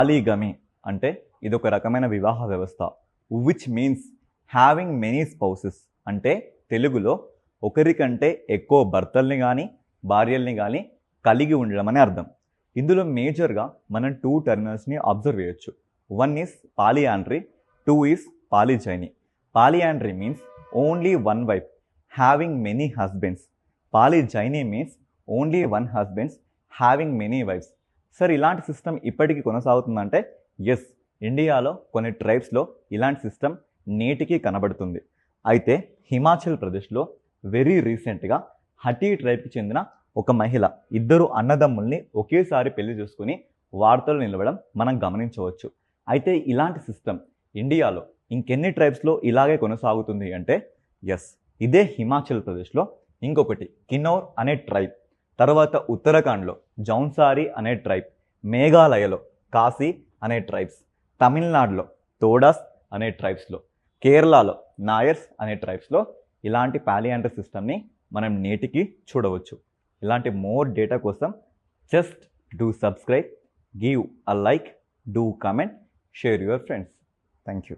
పాలీగమి అంటే ఇదొక రకమైన వివాహ వ్యవస్థ which means having many spouses అంటే తెలుగులో ఒకరికంటే ఎక్కువ భర్తల్ని కానీ భార్యల్ని కానీ కలిగి ఉండడం అని అర్థం. ఇందులో మేజర్గా మనం టూ టర్మినల్స్ని అబ్జర్వ్ చేయొచ్చు. One is polyandry, two is polygyny. Polyandry means only one wife having many husbands. Polygyny means only one husbands having many wives. Sir ఇలాంటి సిస్టమ్ ఇప్పటికీ కొనసాగుతుందంటే ఎస్, ఇండియాలో కొన్ని ట్రైబ్స్లో ఇలాంటి సిస్టమ్ నేటికి కనబడుతుంది. అయితే హిమాచల్ ప్రదేశ్లో వెరీ రీసెంట్గా హటీ ట్రైబ్కి చెందిన ఒక మహిళ ఇద్దరు అన్నదమ్ముల్ని ఒకేసారి పెళ్లి చేసుకుని వార్తలు నిలవడం మనం గమనించవచ్చు. అయితే ఇలాంటి సిస్టమ్ ఇండియాలో ఇంకెన్ని ట్రైబ్స్లో ఇలాగే కొనసాగుతుంది అంటే ఎస్, ఇదే హిమాచల్ ప్రదేశ్లో ఇంకొకటి కిన్నౌర్ అనే ట్రైబ్, తర్వాత ఉత్తరాఖండ్లో జౌన్సారీ అనే ట్రైబ్, మేఘాలయలో కాశీ అనే ట్రైబ్స్, తమిళనాడులో తోడాస్ అనే ట్రైబ్స్లో, కేరళలో నాయర్స్ అనే ట్రైబ్స్లో ఇలాంటి పాలియాండ్రీ సిస్టమ్ని మనం నేటికి చూడవచ్చు. ఇలాంటి మోర్ డేటా కోసం just do subscribe, give a like, do comment, share your friends. Thank you.